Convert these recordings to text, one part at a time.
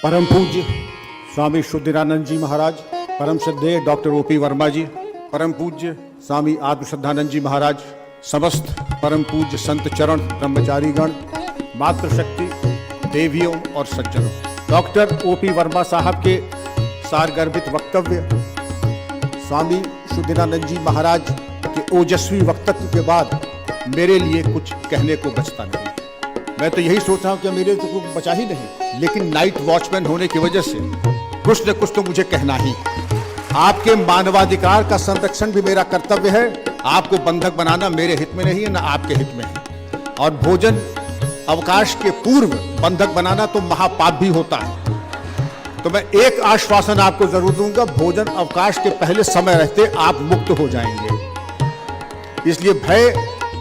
परम पूज्य स्वामी शुद्धिरानंद जी महाराज, परम श्रद्धेय डॉक्टर ओपी वर्मा जी, परम पूज्य स्वामी आत्मश्रद्धानंद जी महाराज, समस्त परम पूज्य संत चरण ब्रह्मचारीगण, मातृशक्ति देवियों और सज्जनों, डॉक्टर ओपी वर्मा साहब के सारगर्भित वक्तव्य, स्वामी शुद्धिरानंद जी महाराज के ओजस्वी वक्तव्य के बाद मेरे लिए कुछ कहने को बचता नहीं। मैं तो यही सोच रहा हूं कि मेरे तो कुछ बचा ही नहीं, लेकिन नाइट वॉचमैन होने की वजह से कुछ न कुछ तो मुझे कहना ही है। आपके मानवाधिकार का संरक्षण भी मेरा कर्तव्य है। आपको बंधक बनाना मेरे हित में नहीं है, न आपके हित में है। और भोजन अवकाश के पूर्व बंधक बनाना तो महापाप भी होता है। तो मैं एक आश्वासन आपको जरूर दूंगा, भोजन अवकाश के पहले समय रहते आप मुक्त हो जाएंगे। इसलिए भय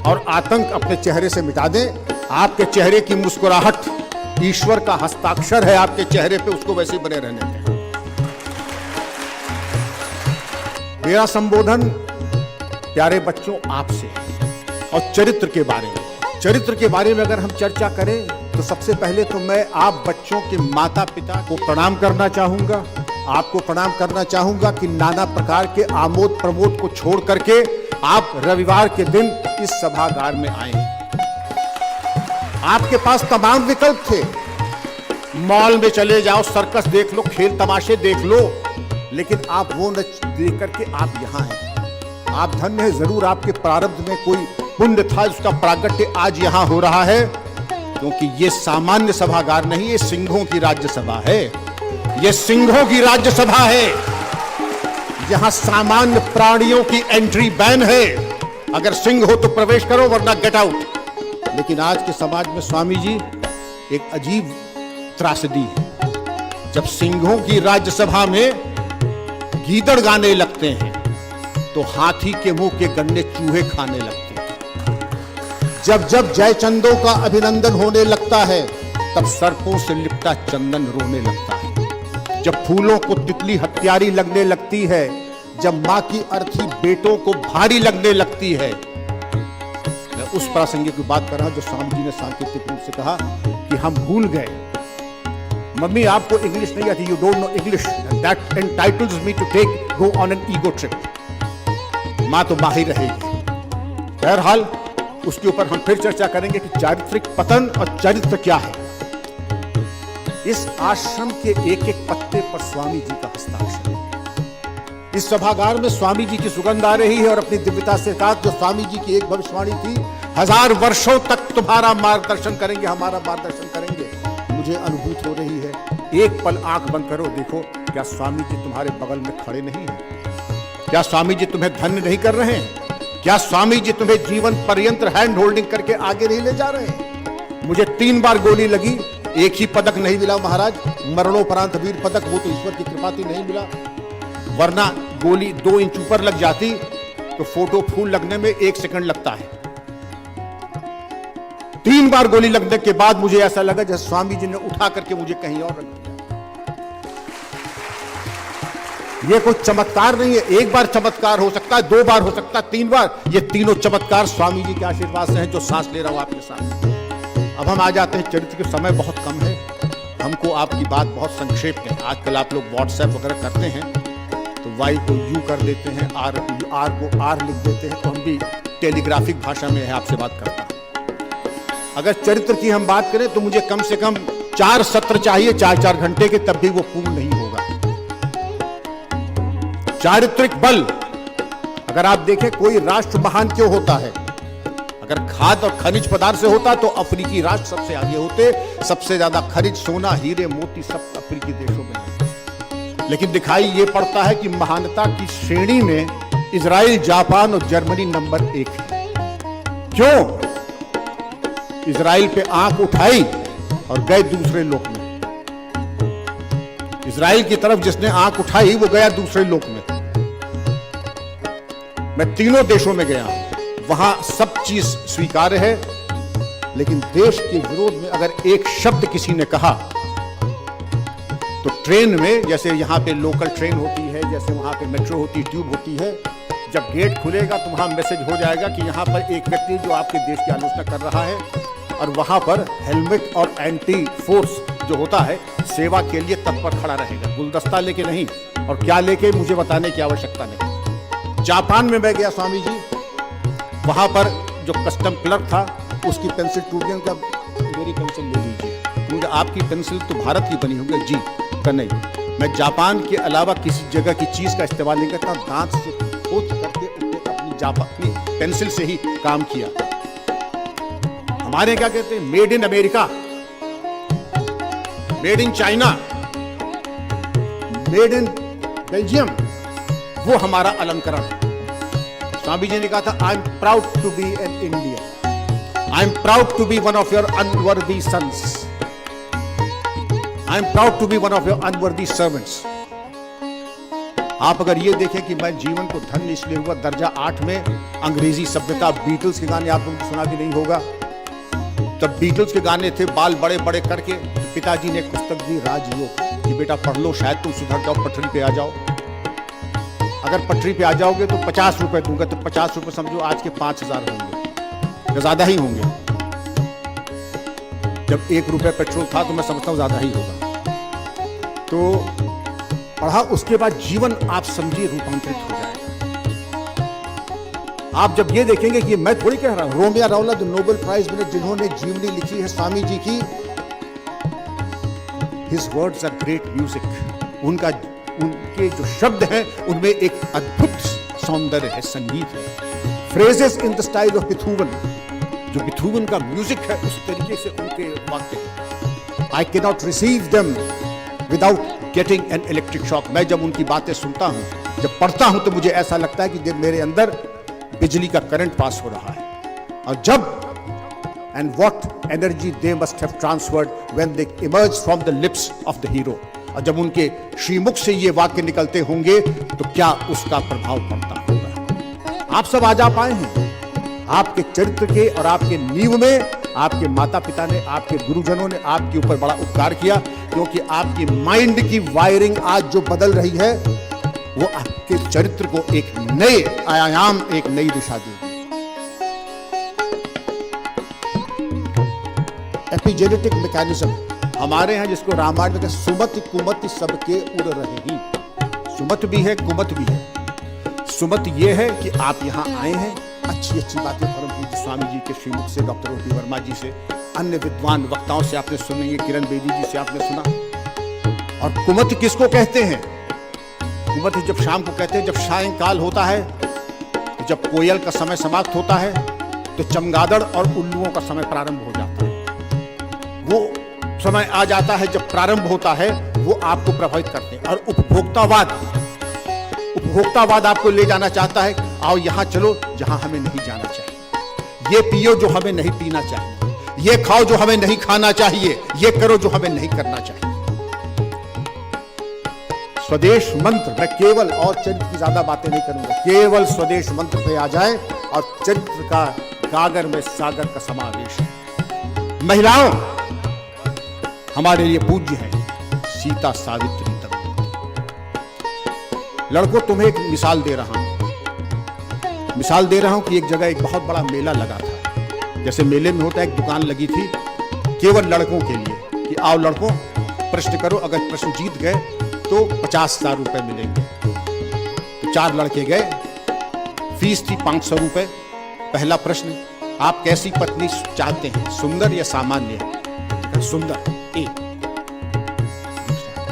और आतंक अपने चेहरे से मिटा दें। आपके चेहरे की मुस्कुराहट ईश्वर का हस्ताक्षर है आपके चेहरे पे, उसको वैसे बने रहने दें। मेरा संबोधन प्यारे बच्चों आपसे और चरित्र के बारे में। चरित्र के बारे में अगर हम चर्चा करें तो सबसे पहले तो मैं आप बच्चों के माता पिता को प्रणाम करना चाहूंगा। आपको प्रणाम करना चाहूंगा कि नाना प्रकार के आमोद प्रमोद को छोड़ करके आप रविवार के दिन इस सभागार में आए। आपके पास तमाम विकल्प थे, मॉल में चले जाओ, सर्कस देख लो, खेल तमाशे देख लो, लेकिन आप वो न देख करके आप यहां हैं। आप धन्य हैं, जरूर आपके प्रारब्ध में कोई पुण्य था, उसका प्रागट्य आज यहां हो रहा है, क्योंकि ये सामान्य सभागार नहीं, ये सिंहों की राज्यसभा है। ये सिंहों की राज्यसभा है, यहां सामान्य प्राणियों की एंट्री बैन है। अगर सिंह हो तो प्रवेश करो, वरना गेट आउट। लेकिन आज के समाज में स्वामी जी एक अजीब त्रासदी है। जब सिंहों की राज्यसभा में गीदड़ गाने लगते हैं तो हाथी के मुंह के गन्ने चूहे खाने लगते हैं। जब जब जयचंदों का अभिनंदन होने लगता है तब सर्पों से लिपटा चंदन रोने लगता है। जब फूलों को तितली हत्यारी लगने लगती है, जब मां की अर्थी बेटों को भारी लगने लगती है। मैं उस प्रासंगिक की बात कर रहा हूं जो स्वामी जी ने सांकेतिक रूप से कहा कि हम भूल गए, मम्मी आपको इंग्लिश नहीं आती, you don't know English, that entitles me to take go on an ego trip. मां तो माहिर रहेगी। बहरहाल उसके ऊपर हम फिर चर्चा करेंगे कि चारित्रिक पतन और चरित्र क्या है। इस आश्रम के एक एक पत्ते पर स्वामी जी का हस्ताक्षर है। इस सभागार में स्वामी जी की सुगंध आ रही है और अपनी दिव्यता से साथ जो स्वामी जी की एक भविष्यवाणी थी, 1000 वर्षों तक तुम्हारा मार्गदर्शन करेंगे, हमारा मार्गदर्शन करेंगे, मुझे अनुभूत हो रही है। एक पल आंख बंद करो, देखो क्या स्वामी जी तुम्हारे बगल में खड़े नहीं हैं? क्या स्वामी जी तुम्हें धन्य नहीं कर रहे हैं? क्या स्वामी जी तुम्हें जीवन पर्यंत हैंड होल्डिंग करके आगे नहीं ले जा रहे हैं? मुझे 3 बार गोली लगी, एक ही पदक नहीं मिला महाराज, मरणोपरांत वीर पदक, वो तो ईश्वर की कृपा थी नहीं मिला, वरना गोली 2 इंच ऊपर लग जाती तो फोटो फूल लगने में 1 सेकंड लगता है। 3 बार गोली लगने के बाद मुझे ऐसा लगा जैसे स्वामी जी ने उठा करके मुझे कहीं और रख दिया। ये कोई चमत्कार नहीं है, एक बार चमत्कार हो सकता है, 2 बार हो सकता है, 3 बार। ये तीनों चमत्कार स्वामी जी के आशीर्वाद से हैं जो सांस ले रहा हूं आपके साथ। अब हम आ जाते हैं चरित्र के, समय बहुत कम है, हमको आपकी बात बहुत संक्षेप में। आजकल आप लोग व्हाट्सएप वगैरह करते हैं तो वाई को यू कर देते हैं, आर को आर लिख देते हैं, तो हम भी टेलीग्राफिक भाषा में आपसे बात करता हूं। अगर चरित्र की हम बात करें तो मुझे कम से कम 4 सत्र चाहिए, 4-4 घंटे के, तब भी वो पूर्ण नहीं होगा। चारित्रिक बल, अगर आप देखें कोई राष्ट्र महान क्यों होता है? अगर खाद्य और खनिज पदार्थ से होता तो अफ्रीकी राष्ट्र सबसे आगे होते। सबसे ज्यादा खनिज, सोना, हीरे, मोती सब अफ्रीकी देशों में है। लेकिन दिखाई ये पड़ता है कि महानता की श्रेणी में इजराइल, जापान और जर्मनी नंबर 1 है। क्यों? इजराइल पे आंख उठाई और गए दूसरे लोक में। इजराइल की तरफ जिसने आंख उठाई वो गया दूसरे लोक में। मैं तीनों देशों में गया, वहां सब चीज स्वीकार्य है, लेकिन देश के विरोध में अगर एक शब्द किसी ने कहा तो ट्रेन में, जैसे यहाँ पे लोकल ट्रेन होती है, जैसे वहां पे मेट्रो होती, ट्यूब होती है, जब गेट खुलेगा तो वहां मैसेज हो जाएगा कि यहाँ पर एक व्यक्ति जो आपके देश की आलोचना कर रहा है, और वहां पर हेलमेट और एंटी फोर्स जो होता है सेवा के लिए तत्पर खड़ा रहेगा, गुलदस्ता लेके नहीं। और क्या लेके मुझे बताने की आवश्यकता नहीं। जापान में मैं गया स्वामी जी, वहां पर जो कस्टम क्लर्क था उसकी पेंसिल टूट गई, उनका मेरी पेंसिल ले लीजिए, मुझे आपकी पेंसिल तो भारत की बनी होगी जी का नहीं, मैं जापान के अलावा किसी जगह की चीज का इस्तेमाल नहीं करता, दांत से खोज करके अपनी जापानी पेंसिल से ही काम किया। हमारे क्या कहते हैं, made in America, made in China, made in Belgium, वो हमारा अलंकरण है। स्वामी जी ने कहा था, I am proud to be an Indian, I am proud to be one of your unworthy sons, I am proud to be one of your unworthy servants. आप अगर ये देखें कि मैं जीवन को धन्य इसलिए हुआ, दर्जा 8 में अंग्रेजी सभ्यता, बीटल्स के गाने आप लोगों को सुना भी नहीं होगा, तब बीटल्स के गाने थे, बाल बड़े बड़े करके, तो पिताजी ने एक पुस्तक दी राजयोग कि बेटा पढ़ लो, शायद तुम सुधर जाओ, पटरी पे आ जाओ। अगर पटरी पे आ जाओगे तो 50 रुपए दूंगा, तो 50 रुपए समझो आज के 5000 होंगे या ज्यादा ही होंगे। जब 1 रुपए पेट्रोल था तो मैं समझता हूं ज्यादा ही होगा। तो पढ़ा, उसके बाद जीवन आप समझिए रूपांतरित हो जाएगा। आप जब ये देखेंगे कि मैं थोड़ी कह रहा हूं, रोमिया रावला जो नोबेल प्राइज विनर जिन्होंने जीवनी लिखी है स्वामी जी की, his words are great music, उनके जो शब्द हैं उनमें एक अद्भुत सौंदर्य है, संगीत है। Phrases in the style of Beethoven, जो बिथूवन का म्यूजिक है उस तरीके से उनके वाक्य हैं। I can not receive them without getting an electric shock. मैं जब उनकी बातें सुनता हूं, जब पढ़ता हूं, तो मुझे ऐसा लगता है कि मेरे अंदर बिजली का करंट पास हो रहा है। और जब and what energy they must have transferred when they emerge from the lips of the hero, और जब उनके श्रीमुख से ये वाक्य निकलते होंगे तो क्या उसका प्रभाव पड़ता होगा। आप सब आज आप आए हैं, आपके चरित्र के और आपके नींव में आपके माता पिता ने, आपके गुरुजनों ने आपके ऊपर बड़ा उपकार किया, क्योंकि आपकी माइंड की वायरिंग आज जो बदल रही है वो आपके चरित्र को एक नए आयाम, एक नई दिशा देगी। एपिजेनेटिक मैकेनिज्म हमारे यहाँ जिसको रामायण में कहते हैं, सुमति कुमति सबके उड़ रहे ही। सुमत भी है, कुमत भी है। सुमत ये है कि आप यहाँ आए हैं, अच्छी अच्छी बातें परम पूज्य स्वामी जी के श्रीमुख से, डॉक्टर ओ.पी. वर्मा जी से, अन्य विद्वान वक्ताओं से आपने सुनी है, किरण बेदी जी से आपने सुना। और कुमत किसको कहते हैं? कुमत जब शाम को कहते हैं, जब सायंकाल होता है, जब कोयल का समय समाप्त होता है, तो चमगादड़ और उल्लुओं का समय प्रारंभ हो जाता है। वो समय आ जाता है जब प्रारंभ होता है, वो आपको प्रभावित करते हैं। और उपभोक्तावाद आपको ले जाना चाहता है, आओ यहां चलो जहां हमें नहीं जाना चाहिए, ये पियो जो हमें नहीं पीना चाहिए, ये खाओ जो हमें नहीं खाना चाहिए, ये करो जो हमें नहीं करना चाहिए। स्वदेश मंत्र, मैं केवल और चरित्र की ज्यादा बातें नहीं करूंगा, केवल स्वदेश मंत्र पे आ जाए और चरित्र का गागर में सागर का समावेश है। महिलाओं हमारे लिए पूज्य है, सीता, सावित्री, दमयंती। लड़कों तुम्हें एक मिसाल दे रहा हूं कि एक जगह एक बहुत बड़ा मेला लगा था। जैसे मेले में होता है, एक दुकान लगी थी केवल लड़कों के लिए कि आओ लड़कों प्रश्न करो, अगर प्रश्न जीत गए तो 50,000 रुपए मिलेंगे। तो 4 लड़के गए, फीस थी 500 रुपए। पहला प्रश्न, आप कैसी पत्नी चाहते हैं, सुंदर या सामान्य? सुंदर, एक।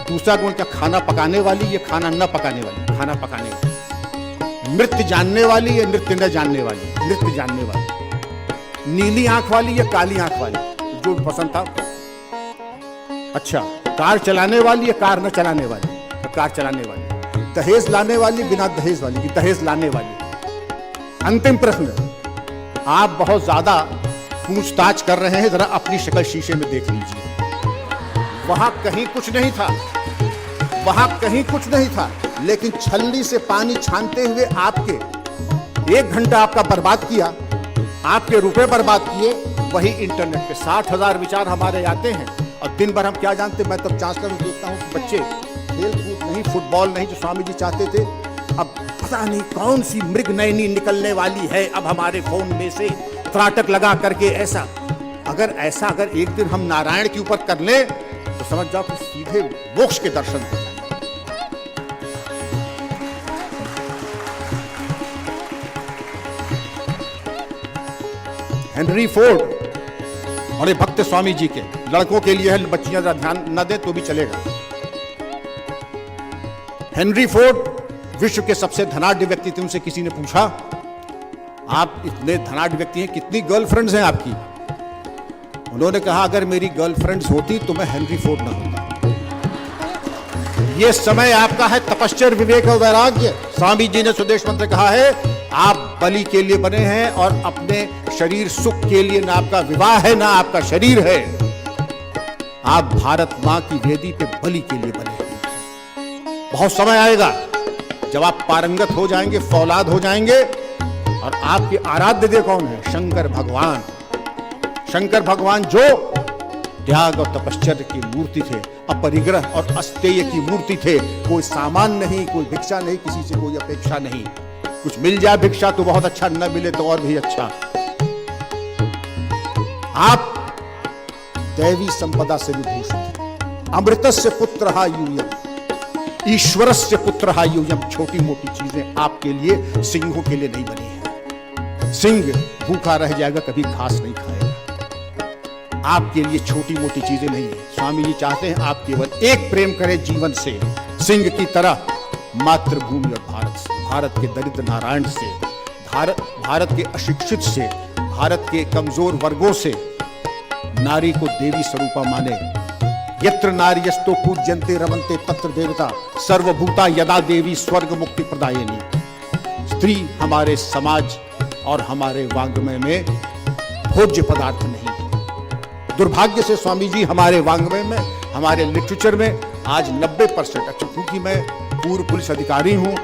दूसरा गुण क्या, खाना पकाने वाली या खाना न पकाने वाली? खाना पकाने वाली। नृत्य जानने वाली या नृत्य न जानने वाली? नृत्य जानने वाली। नीली आंख वाली या काली आंख वाली? जो पसंद था। अच्छा, कार चलाने वाली या कार न चलाने वाली? कार चलाने वाली। दहेज लाने वाली बिना दहेज वाली की दहेज लाने वाली? अंतिम प्रश्न, आप बहुत ज्यादा पूछताछ कर रहे हैं, जरा अपनी शक्ल शीशे में देख लीजिए। वहां कहीं कुछ नहीं था, वहां कहीं कुछ नहीं था, लेकिन छलनी से पानी छानते हुए आपके 1 घंटा आपका बर्बाद किया, आपके रुपए बर्बाद किए। वही इंटरनेट पे 60,000 विचार हमारे आते हैं, और दिन भर हम क्या जानते। मैं तब चांसलर में देखता हूँ कि बच्चे खेल कूद नहीं, फुटबॉल नहीं, जो स्वामी जी चाहते थे। अब पता नहीं कौन सी मृग नयनी निकलने वाली है अब हमारे फोन में से, त्राटक लगा करके। ऐसा अगर एक दिन हम नारायण के ऊपर कर लें तो समझ जाओ कि सीधे मोक्ष के दर्शन हो जाए। हेनरी फोर्ड और ये भक्त स्वामी जी के, लड़कों के लिए है, बच्चियां जरा ध्यान न दे तो भी चलेगा। हेनरी फोर्ड विश्व के सबसे धनाढ्य व्यक्ति थे। उनसे किसी ने पूछा, आप इतने धनाढ्य व्यक्ति हैं, कितनी गर्लफ्रेंड्स हैं आपकी? उन्होंने कहा, अगर मेरी गर्लफ्रेंड्स होती तो मैं हेनरी फोर्ड ना होता। यह समय आपका है तपश्चर्य, विवेक और वैराग्य। स्वामी जी ने स्वदेश मंत्र कहा है, आप बलि के लिए बने हैं और अपने शरीर सुख के लिए। ना आपका विवाह है ना आपका शरीर है, आप भारत मां की वेदी पे बलि के लिए बने हैं। बहुत समय आएगा जब आप पारंगत हो जाएंगे, फौलाद हो जाएंगे, और आपके आराध्य देव कौन है? शंकर भगवान। शंकर भगवान जो त्याग और तपश्चर्य की मूर्ति थे, अपरिग्रह और अस्तेय की मूर्ति थे। कोई सामान नहीं, कोई भिक्षा नहीं, किसी से कोई अपेक्षा नहीं। कुछ मिल जाए भिक्षा तो बहुत अच्छा, न मिले तो और भी अच्छा। आप दैवी संपदा से विभूषित हैं। अमृतस्य पुत्रः यूयम्, ईश्वरस्य पुत्रः यूयम्। छोटी मोटी चीजें आपके लिए, सिंहों के लिए नहीं बनी है। सिंह भूखा रह जाएगा, कभी घास नहीं खाएगा। आपके लिए छोटी मोटी चीजें नहीं है। स्वामी जी चाहते हैं आप केवल एक प्रेम करें जीवन से, सिंह की तरह, मातृभूमि और भारत से, भारत के दरिद्र नारायण से, भारत के अशिक्षित से, भारत के कमजोर वर्गों से। नारी को देवी स्वरूपा माने। यत्र नार्यस्तो पूज्यन्ते रमन्ते तत्र देवता, सर्वभूता यदा देवी स्वर्ग मुक्ति प्रदायिनी। स्त्री हमारे समाज और हमारे वाङ्मय में भोज्य पदार्थ नहीं है। दुर्भाग्य से स्वामी जी हमारे वाङ्मय में, हमारे लिटरेचर में आज 90%, अच्छा क्योंकि मैं पूर्व पुलिस अधिकारी हूं,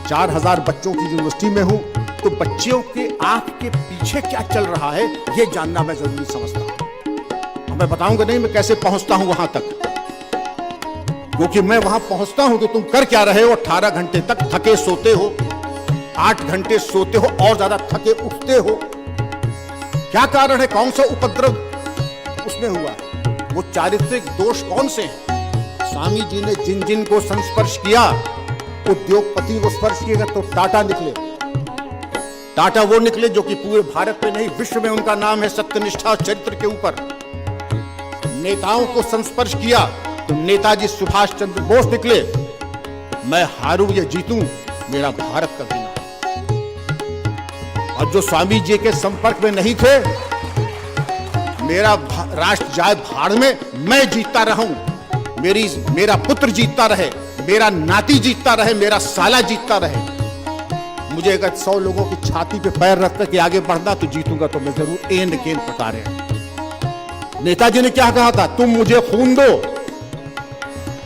4000 बच्चों की यूनिवर्सिटी में हूं, तो बच्चों के आंख के पीछे क्या चल रहा है यह जानना मैं जरूरी समझता हूं। मैं बताऊंगा नहीं मैं कैसे पहुंचता हूं वहां तक, क्योंकि मैं वहां पहुंचता हूं तो तुम कर क्या रहे हो? 18 घंटे तक थके सोते हो, 8 घंटे सोते हो और ज्यादा थके उठते हो। क्या कारण है? कौन सा उपद्रव उसमें हुआ? वो चारित्रिक दोष कौन से हैं? स्वामी जी ने जिन जिन को संस्पर्श किया, उद्योगपति को स्पर्श किया तो टाटा निकले। टाटा वो निकले जो कि पूरे भारत में नहीं, विश्व में उनका नाम है सत्यनिष्ठा और चरित्र के ऊपर। नेताओं को संस्पर्श किया तो नेताजी सुभाष चंद्र बोस निकले। मैं हारूं या जीतूं, मेरा भारत कभी ना। और जो स्वामी जी के संपर्क में नहीं थे, मेरा राष्ट्र जाए भाड़ में, मैं जीतता रहूं, मेरा पुत्र जीतता रहे, मेरा नाती जीतता रहे, मेरा साला जीतता रहे। मुझे अगर 100 लोगों की छाती पे पैर रख कर के आगे बढ़ना तो जीतूंगा, तो मैं जरूर एंड केन प्रकार है। नेताजी ने क्या कहा था? तुम मुझे खून दो,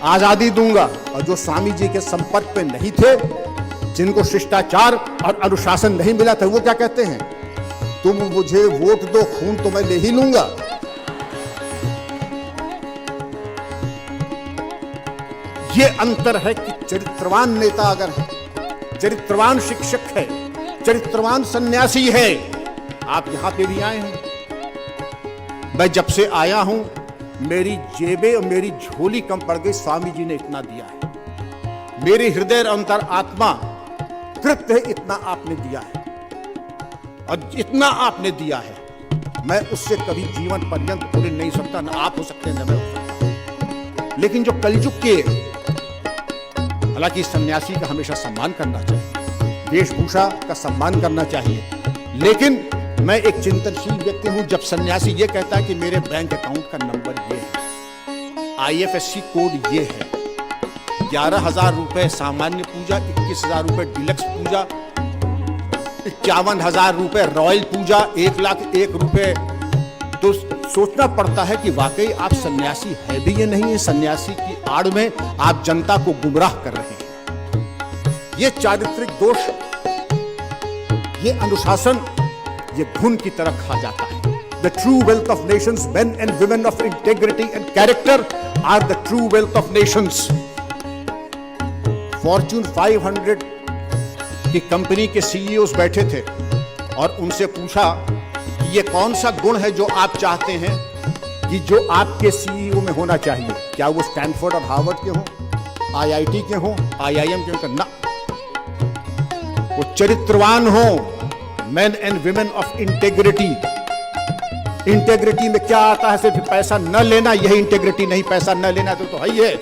आजादी दूंगा। और जो स्वामी जी के संपर्क पे नहीं थे, जिनको शिष्टाचार और अनुशासन नहीं मिला था, वो क्या कहते हैं? तुम मुझे वोट दो, खून तो मैं ले ही लूंगा। ये अंतर है कि चरित्रवान नेता अगर है, चरित्रवान शिक्षक है, चरित्रवान सन्यासी है। आप यहां पे भी आए हैं, मैं जब से आया हूं मेरी जेबें और मेरी झोली कम पड़ गई। स्वामी जी ने इतना दिया है, मेरे हृदय और अंतर आत्मा तृप्त है, इतना आपने दिया है। और इतना आपने दिया है, मैं उससे कभी जीवन पर्यंत पूरे नहीं सकता। ना आप हो सकते हैं, ना मैं हो सकता। लेकिन जो कलयुग के, हालांकि सन्यासी का हमेशा सम्मान करना चाहिए, वेशभूषा का सम्मान करना चाहिए, लेकिन मैं एक चिंतनशील व्यक्ति हूं। जब सन्यासी ये कहता है कि मेरे बैंक अकाउंट का नंबर ये है, IFSC कोड ये है, 11,000 रुपए सामान्य पूजा, 21,000 रुपए डिलक्स पूजा, 51,000 रुपए रॉयल पूजा, 1,01,000 रुपए, तो सोचना पड़ता है कि वाकई आप सन्यासी है भी ये नहीं है। सन्यासी की आड़ में आप जनता को गुमराह कर रहे हैं। ये चारित्रिक दोष, ये अनुशासन, ये घुन की तरह खा जाता है। The true wealth of nations, men and women of integrity and character are the true wealth of nations. Fortune 500 की कंपनी के CEOs बैठे थे और उनसे पूछा कि ये कौन सा गुण है जो आप चाहते हैं कि जो आपके CEO में होना चाहिए। क्या वो स्टैनफोर्ड और हार्वर्ड के हों, IIT के हों, IIM के हों? ना, वो चरित्रवान हों, main and women of integrity. Integrity में क्या आता है? सिर्फ पैसा न लेना, यही इंटेग्रिटी नहीं। पैसा न लेना तो है ही है।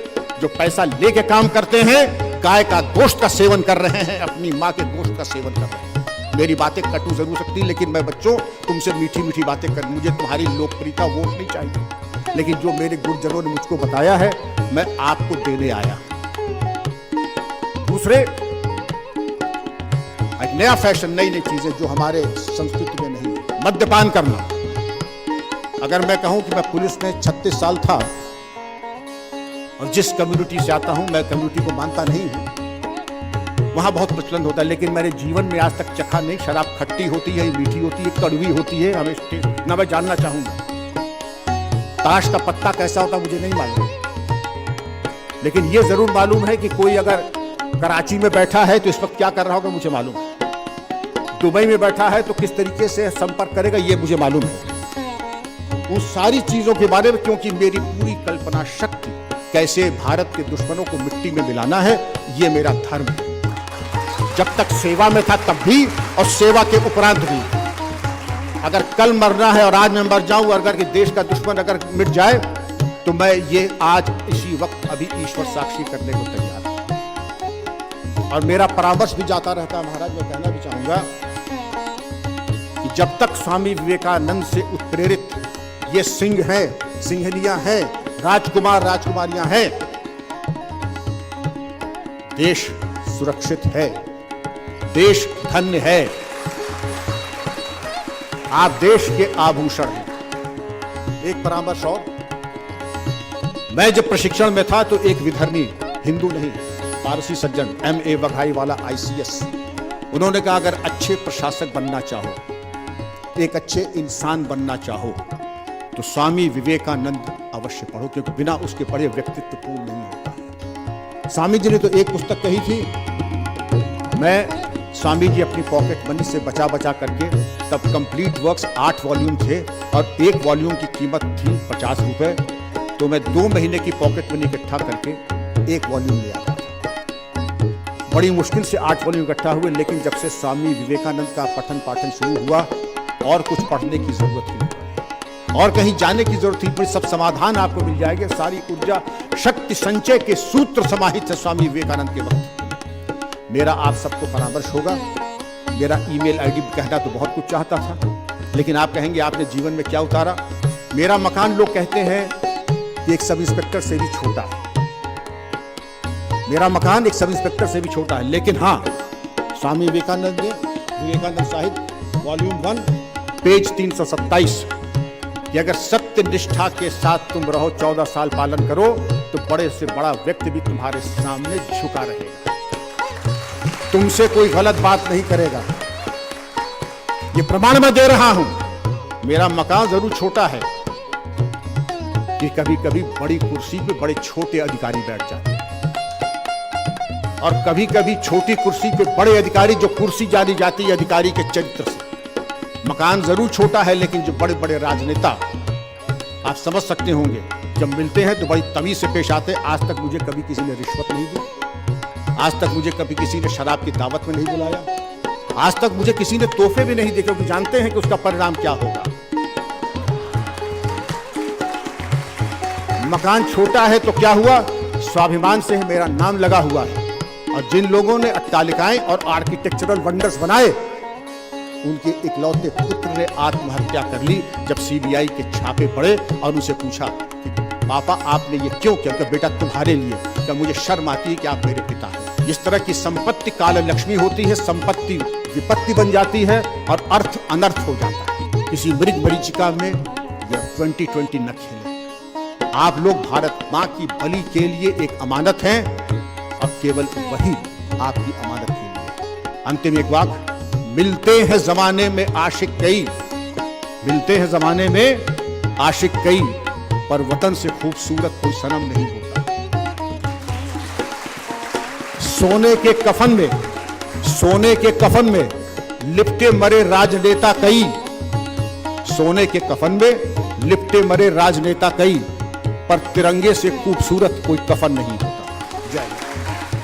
जो पैसा लेके काम करते हैं, गाय का गोश्त का सेवन कर रहे हैं, अपनी माँ के गोश्त का सेवन कर रहे हैं। मेरी बातें कटु जरूर सकती, लेकिन मैं बच्चों तुमसे मीठी मीठी बातें कर, मुझे तुम्हारी लोकप्रियता वोट नहीं चाहिए, लेकिन जो मेरे गुरुजनों ने मुझको बताया है मैं आपको देने आया। दूसरे, एक नया फैशन, नई नई चीजें जो हमारे संस्कृति में नहीं है। मद्यपान करना। अगर मैं कहूं कि मैं पुलिस में 36 साल था और जिस कम्युनिटी से आता हूं, मैं कम्युनिटी को मानता नहीं हूं, वहां बहुत प्रचलन होता है, लेकिन मैंने जीवन में आज तक चखा नहीं। शराब खट्टी होती है, मीठी होती है, कड़वी होती है, हमें ना मैं जानना चाहूंगा। ताश का पत्ता कैसा होता मुझे नहीं मालूम, लेकिन यह जरूर मालूम है कि कोई अगर कराची में बैठा है तो इस वक्त क्या कर रहा होगा मुझे मालूम है। दुबई में बैठा है तो किस तरीके से संपर्क करेगा ये मुझे मालूम है। उन सारी चीजों के बारे में, क्योंकि मेरी पूरी कल्पना शक्ति कैसे भारत के दुश्मनों को मिट्टी में मिलाना है, ये मेरा धर्म है। जब तक सेवा में था तब भी, और सेवा के उपरांत भी। अगर कल मरना है और आज मैं मर जाऊं, अगर कि देश का दुश्मन अगर मिट जाए, तो मैं ये आज इसी वक्त अभी ईश्वर साक्षी करने को तैयार हूं। और मेरा परामर्श भी जाता रहता है महाराज। मैं कहना भी चाहूंगा कि जब तक स्वामी विवेकानंद से उत्प्रेरित ये सिंह हैं, सिंहनियां हैं, राजकुमार राजकुमारियां हैं, देश सुरक्षित है, देश धन्य है। आप देश के आभूषण हैं। एक परामर्श और, मैं जब प्रशिक्षण में था तो एक विधर्मी, हिंदू नहीं, पारसी सज्जन, MA वघाई वाला ICS, उन्होंने कहा अगर अच्छे प्रशासक बनना चाहो, एक अच्छे इंसान बनना चाहो, तो स्वामी विवेकानंद अवश्य पढ़ो, क्योंकि बिना उसके पढ़े व्यक्तित्व पूर्ण नहीं होता। स्वामी जी ने तो एक पुस्तक कही थी, मैं स्वामी जी अपनी पॉकेट मनी से बचा बचा करके, तब कंप्लीट वर्क्स 8 वॉल्यूम थे और एक वॉल्यूम की कीमत थी 50 रुपए, तो मैं 2 महीने की पॉकेट मनी इकट्ठा करके एक वॉल्यूम ले आता था। बड़ी मुश्किल से 8 वॉल्यूम इकट्ठा हुए, लेकिन जब से स्वामी विवेकानंद का पठन पाठन शुरू हुआ, और कुछ पढ़ने की जरूरत ही नहीं और कहीं जाने की जरूरत ही पड़ी। सब समाधान आपको मिल जाएंगे। सारी ऊर्जा शक्ति संचय के सूत्र समाहित है स्वामी विवेकानंद के वक्त। मेरा आप सबको परामर्श होगा, मेरा ईमेल आईडी कहना तो बहुत कुछ चाहता था, लेकिन आप कहेंगे आपने जीवन में क्या उतारा। मेरा मकान लोग कहते हैं कि एक सब इंस्पेक्टर से भी छोटा है, मेरा मकान एक सब इंस्पेक्टर से भी छोटा है, लेकिन हाँ, स्वामी विवेकानंद ने विवेकानंद साहित्य वॉल्यूम 1 पेज 327 कि अगर सत्य निष्ठा के साथ तुम रहो, 14 साल पालन करो, तो बड़े से बड़ा व्यक्ति भी तुम्हारे सामने झुका रहेगा, तुमसे कोई गलत बात नहीं करेगा। ये प्रमाण मैं दे रहा हूं। मेरा मकान जरूर छोटा है कि कभी कभी बड़ी कुर्सी पे बड़े छोटे अधिकारी बैठ जाते हैं, और कभी कभी छोटी कुर्सी पे बड़े अधिकारी, जो कुर्सी जानी जाती है अधिकारी के चरित्र से। मकान जरूर छोटा है, लेकिन जो बड़े बड़े राजनेता, आप समझ सकते होंगे, जब मिलते हैं तो बड़ी तमीज से पेश आते हैं। आज तक मुझे कभी किसी ने रिश्वत नहीं दी, आज तक मुझे कभी किसी ने शराब की दावत में नहीं बुलाया, आज तक मुझे किसी ने तोहफे भी नहीं दिए, क्योंकि जानते हैं कि उसका परिणाम क्या होगा। मकान छोटा है तो क्या हुआ, स्वाभिमान से मेरा नाम लगा हुआ है, और जिन लोगों ने अट्टालिकाएं और आर्किटेक्चरल वंडर्स बनाए, उनके इकलौते पुत्र ने आत्महत्या कर ली जब CBI के छापे पड़े और उनसे पूछा कि पापा आपने ये क्यों किया? कि बेटा तुम्हारे लिए, क्या मुझे शर्म आती है कि आप मेरे पिता हैं। इस तरह की संपत्ति काल लक्ष्मी होती है, संपत्ति विपत्ति बन जाती है और अर्थ अनर्थ हो जाता है। किसी मृग मरीचिका में यह 2020 न खेले। आप लोग भारत माँ की बलि के लिए एक अमानत हैं, और केवल वही आपकी अमानत के लिए। अंतिम एक वाक्य, मिलते हैं जमाने में आशिक कई, मिलते हैं जमाने में आशिक कई, पर वतन से खूबसूरत कोई सनम नहीं होता। सोने के कफन में, सोने के कफन में लिपटे मरे राजनेता कई, सोने के कफन में लिपटे मरे राजनेता कई, पर तिरंगे से खूबसूरत कोई कफन नहीं होता। जय हिंद।